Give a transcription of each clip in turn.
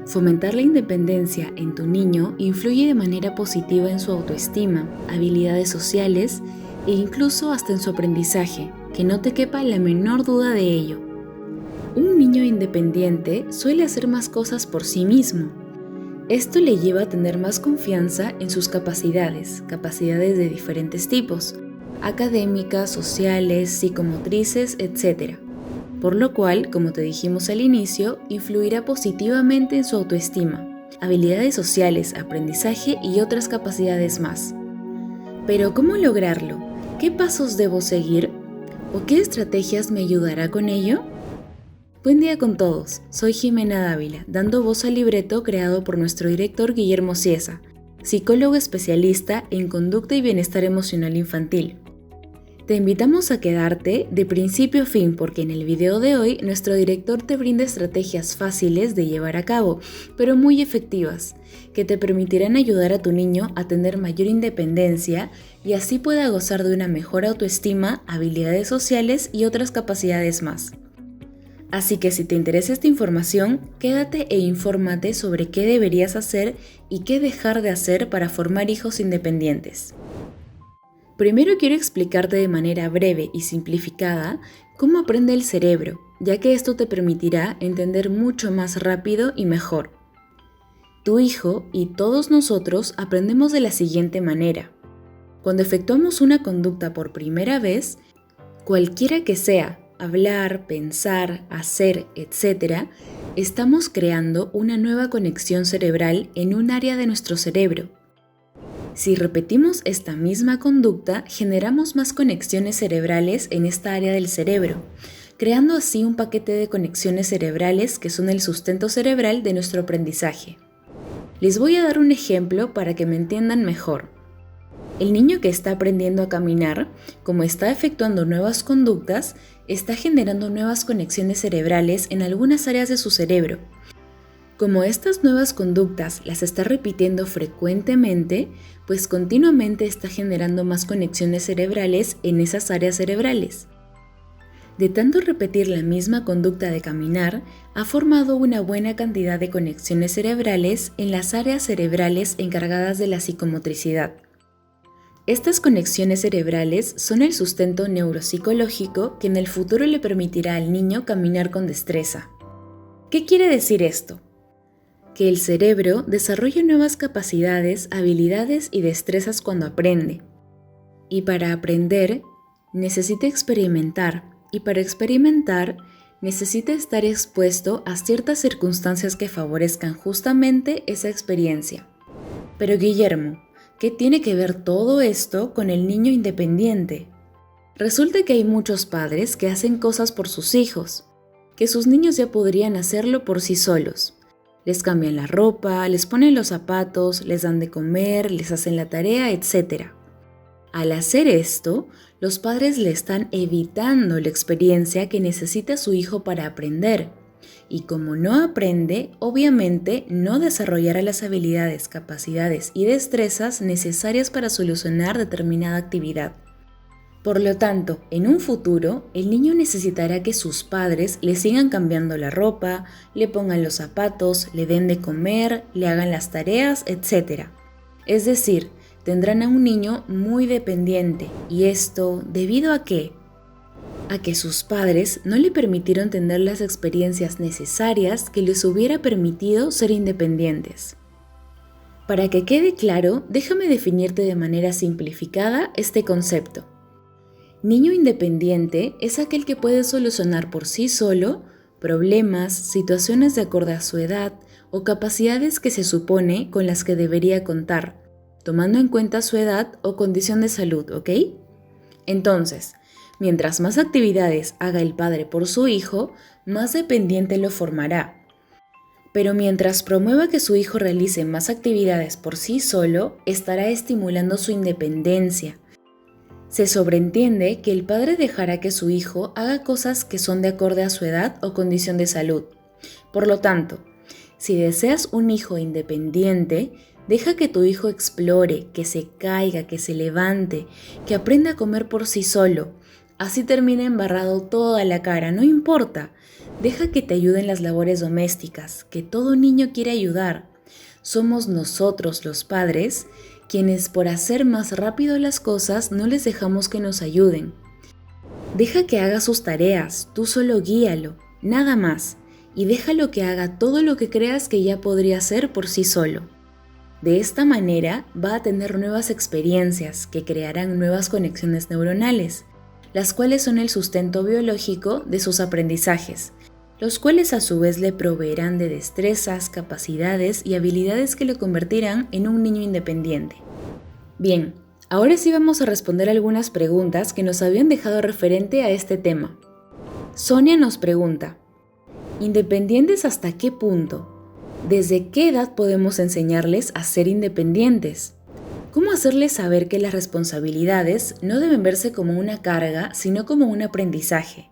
Fomentar la independencia en tu niño influye de manera positiva en su autoestima, habilidades sociales e incluso hasta en su aprendizaje, que no te quepa la menor duda de ello. Un niño independiente suele hacer más cosas por sí mismo. Esto le lleva a tener más confianza en sus capacidades de diferentes tipos, académicas, sociales, psicomotrices, etc. Por lo cual, como te dijimos al inicio, influirá positivamente en su autoestima, habilidades sociales, aprendizaje y otras capacidades más. Pero ¿cómo lograrlo? ¿Qué pasos debo seguir? ¿O qué estrategias me ayudará con ello? Buen día con todos, soy Jimena Dávila, dando voz al libreto creado por nuestro director Guillermo Ciesa, psicólogo especialista en conducta y bienestar emocional infantil. Te invitamos a quedarte de principio a fin porque en el video de hoy nuestro director te brinda estrategias fáciles de llevar a cabo, pero muy efectivas, que te permitirán ayudar a tu niño a tener mayor independencia y así pueda gozar de una mejor autoestima, habilidades sociales y otras capacidades más. Así que si te interesa esta información, quédate e infórmate sobre qué deberías hacer y qué dejar de hacer para formar hijos independientes. Primero quiero explicarte de manera breve y simplificada cómo aprende el cerebro, ya que esto te permitirá entender mucho más rápido y mejor. Tu hijo y todos nosotros aprendemos de la siguiente manera. Cuando efectuamos una conducta por primera vez, cualquiera que sea, hablar, pensar, hacer, etc., estamos creando una nueva conexión cerebral en un área de nuestro cerebro. Si repetimos esta misma conducta, generamos más conexiones cerebrales en esta área del cerebro, creando así un paquete de conexiones cerebrales que son el sustento cerebral de nuestro aprendizaje. Les voy a dar un ejemplo para que me entiendan mejor. El niño que está aprendiendo a caminar, como está efectuando nuevas conductas, está generando nuevas conexiones cerebrales en algunas áreas de su cerebro. Como estas nuevas conductas las está repitiendo frecuentemente, pues continuamente está generando más conexiones cerebrales en esas áreas cerebrales. De tanto repetir la misma conducta de caminar, ha formado una buena cantidad de conexiones cerebrales en las áreas cerebrales encargadas de la psicomotricidad. Estas conexiones cerebrales son el sustento neuropsicológico que en el futuro le permitirá al niño caminar con destreza. ¿Qué quiere decir esto? Que el cerebro desarrolla nuevas capacidades, habilidades y destrezas cuando aprende. Y para aprender, necesita experimentar, y para experimentar, necesita estar expuesto a ciertas circunstancias que favorezcan justamente esa experiencia. Pero Guillermo, ¿qué tiene que ver todo esto con el niño independiente? Resulta que hay muchos padres que hacen cosas por sus hijos, que sus niños ya podrían hacerlo por sí solos. Les cambian la ropa, les ponen los zapatos, les dan de comer, les hacen la tarea, etc. Al hacer esto, los padres le están evitando la experiencia que necesita su hijo para aprender. Y como no aprende, obviamente no desarrollará las habilidades, capacidades y destrezas necesarias para solucionar determinada actividad. Por lo tanto, en un futuro, el niño necesitará que sus padres le sigan cambiando la ropa, le pongan los zapatos, le den de comer, le hagan las tareas, etc. Es decir, tendrán a un niño muy dependiente. ¿Y esto debido a qué? A que sus padres no le permitieron tener las experiencias necesarias que les hubiera permitido ser independientes. Para que quede claro, déjame definirte de manera simplificada este concepto. Niño independiente es aquel que puede solucionar por sí solo problemas, situaciones de acuerdo a su edad o capacidades que se supone con las que debería contar, tomando en cuenta su edad o condición de salud, ¿ok? Entonces, mientras más actividades haga el padre por su hijo, más dependiente lo formará. Pero mientras promueva que su hijo realice más actividades por sí solo, estará estimulando su independencia. Se sobreentiende que el padre dejará que su hijo haga cosas que son de acorde a su edad o condición de salud. Por lo tanto, si deseas un hijo independiente, deja que tu hijo explore, que se caiga, que se levante, que aprenda a comer por sí solo. Así termine embarrado toda la cara, no importa. Deja que te ayuden las labores domésticas, que todo niño quiere ayudar. Somos nosotros los padres quienes por hacer más rápido las cosas no les dejamos que nos ayuden. Deja que haga sus tareas, tú solo guíalo, nada más, y déjalo que haga todo lo que creas que ya podría hacer por sí solo. De esta manera va a tener nuevas experiencias que crearán nuevas conexiones neuronales, las cuales son el sustento biológico de sus aprendizajes, los cuales a su vez le proveerán de destrezas, capacidades y habilidades que lo convertirán en un niño independiente. Bien, ahora sí vamos a responder algunas preguntas que nos habían dejado referente a este tema. Sonia nos pregunta, ¿independientes hasta qué punto? ¿Desde qué edad podemos enseñarles a ser independientes? ¿Cómo hacerles saber que las responsabilidades no deben verse como una carga, sino como un aprendizaje?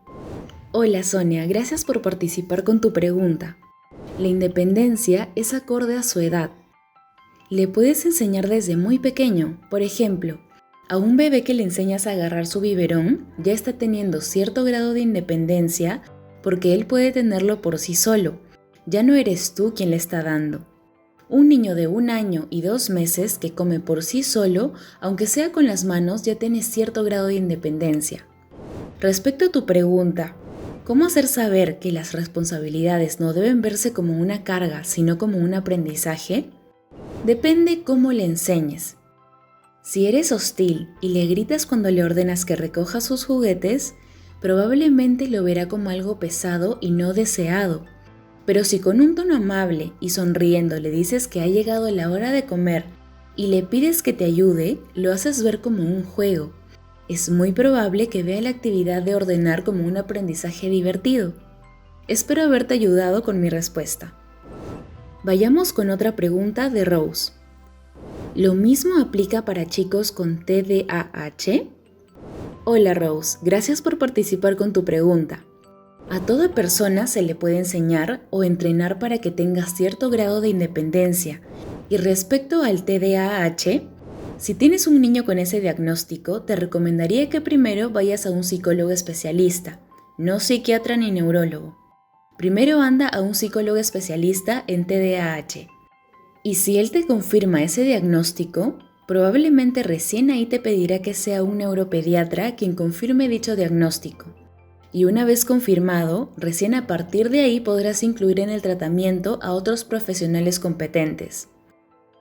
Hola Sonia, gracias por participar con tu pregunta. La independencia es acorde a su edad. Le puedes enseñar desde muy pequeño. Por ejemplo, a un bebé que le enseñas a agarrar su biberón ya está teniendo cierto grado de independencia porque él puede tenerlo por sí solo. Ya no eres tú quien le está dando. Un niño de 1 año y 2 meses que come por sí solo, aunque sea con las manos, ya tiene cierto grado de independencia. Respecto a tu pregunta, ¿cómo hacer saber que las responsabilidades no deben verse como una carga, sino como un aprendizaje? Depende cómo le enseñes. Si eres hostil y le gritas cuando le ordenas que recoja sus juguetes, probablemente lo verá como algo pesado y no deseado. Pero si con un tono amable y sonriendo le dices que ha llegado la hora de comer y le pides que te ayude, lo haces ver como un juego. Es muy probable que vea la actividad de ordenar como un aprendizaje divertido. Espero haberte ayudado con mi respuesta. Vayamos con otra pregunta de Rose. ¿Lo mismo aplica para chicos con TDAH? Hola Rose, gracias por participar con tu pregunta. A toda persona se le puede enseñar o entrenar para que tenga cierto grado de independencia. Y respecto al TDAH, si tienes un niño con ese diagnóstico, te recomendaría que primero vayas a un psicólogo especialista, no psiquiatra ni neurólogo. Primero anda a un psicólogo especialista en TDAH. Y si él te confirma ese diagnóstico, probablemente recién ahí te pedirá que sea un neuropediatra quien confirme dicho diagnóstico. Y una vez confirmado, recién a partir de ahí podrás incluir en el tratamiento a otros profesionales competentes.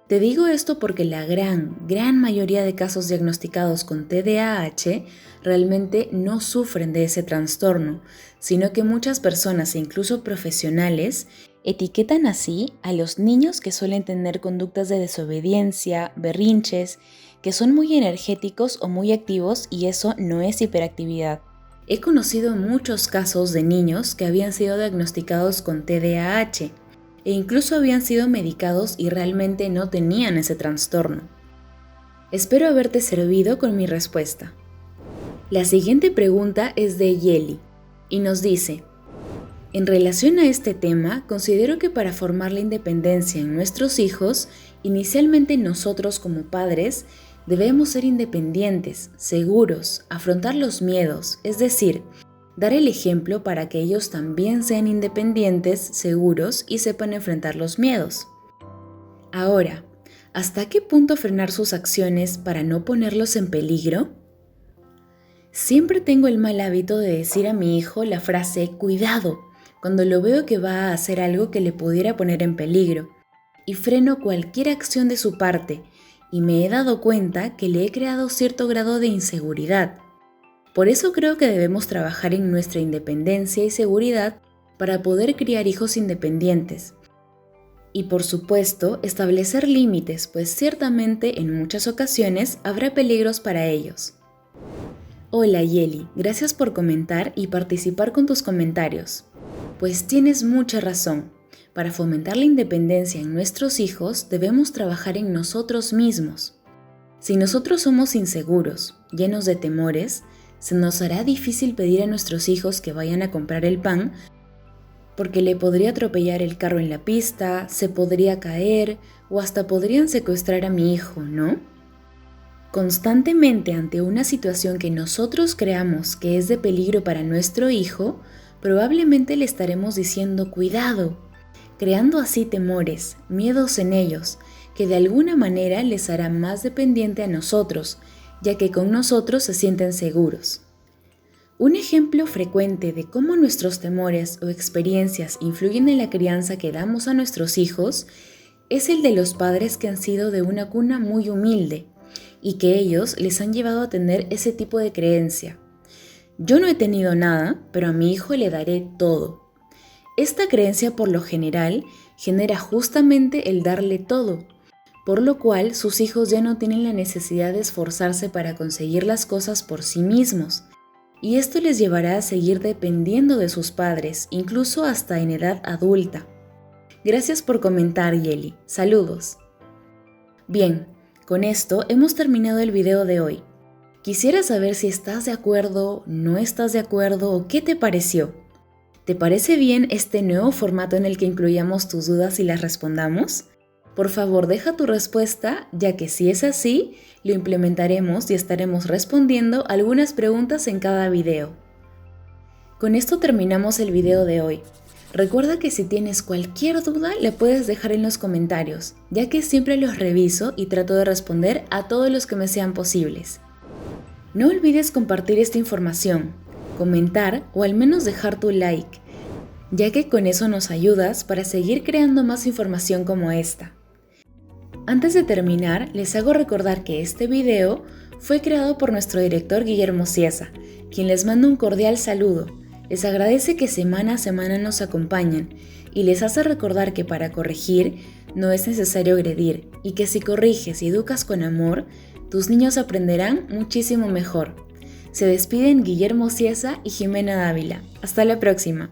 Te digo esto porque la gran mayoría de casos diagnosticados con TDAH realmente no sufren de ese trastorno, sino que muchas personas e incluso profesionales etiquetan así a los niños que suelen tener conductas de desobediencia, berrinches, que son muy energéticos o muy activos y eso no es hiperactividad. He conocido muchos casos de niños que habían sido diagnosticados con TDAH e incluso habían sido medicados y realmente no tenían ese trastorno. Espero haberte servido con mi respuesta. La siguiente pregunta es de Yeli y nos dice: en relación a este tema, considero que para formar la independencia en nuestros hijos, inicialmente nosotros como padres debemos ser independientes, seguros, afrontar los miedos, es decir, dar el ejemplo para que ellos también sean independientes, seguros y sepan enfrentar los miedos. Ahora, ¿hasta qué punto frenar sus acciones para no ponerlos en peligro? Siempre tengo el mal hábito de decir a mi hijo la frase "cuidado" cuando lo veo que va a hacer algo que le pudiera poner en peligro, y freno cualquier acción de su parte, y me he dado cuenta que le he creado cierto grado de inseguridad. Por eso creo que debemos trabajar en nuestra independencia y seguridad para poder criar hijos independientes. Y por supuesto, establecer límites, pues ciertamente en muchas ocasiones habrá peligros para ellos. Hola Yeli, gracias por comentar y participar con tus comentarios. Pues tienes mucha razón. Para fomentar la independencia en nuestros hijos, debemos trabajar en nosotros mismos. Si nosotros somos inseguros, llenos de temores, se nos hará difícil pedir a nuestros hijos que vayan a comprar el pan porque le podría atropellar el carro en la pista, se podría caer o hasta podrían secuestrar a mi hijo, ¿no? Constantemente ante una situación que nosotros creamos que es de peligro para nuestro hijo, probablemente le estaremos diciendo cuidado, creando así temores, miedos en ellos, que de alguna manera les hará más dependiente a nosotros, ya que con nosotros se sienten seguros. Un ejemplo frecuente de cómo nuestros temores o experiencias influyen en la crianza que damos a nuestros hijos es el de los padres que han sido de una cuna muy humilde y que ellos les han llevado a tener ese tipo de creencia. Yo no he tenido nada, pero a mi hijo le daré todo. Esta creencia por lo general genera justamente el darle todo, por lo cual sus hijos ya no tienen la necesidad de esforzarse para conseguir las cosas por sí mismos, y esto les llevará a seguir dependiendo de sus padres, incluso hasta en edad adulta. Gracias por comentar, Yeli. Saludos. Bien, con esto hemos terminado el video de hoy. Quisiera saber si estás de acuerdo, no estás de acuerdo o qué te pareció. ¿Te parece bien este nuevo formato en el que incluyamos tus dudas y las respondamos? Por favor, deja tu respuesta, ya que si es así, lo implementaremos y estaremos respondiendo algunas preguntas en cada video. Con esto terminamos el video de hoy. Recuerda que si tienes cualquier duda, la puedes dejar en los comentarios, ya que siempre los reviso y trato de responder a todos los que me sean posibles. No olvides compartir esta información, comentar o al menos dejar tu like, ya que con eso nos ayudas para seguir creando más información como esta. Antes de terminar, les hago recordar que este video fue creado por nuestro director Guillermo Ciesa, quien les manda un cordial saludo. Les agradece que semana a semana nos acompañan y les hace recordar que para corregir no es necesario agredir y que si corriges y educas con amor, tus niños aprenderán muchísimo mejor. Se despiden Guillermo Ciesa y Jimena Dávila. Hasta la próxima.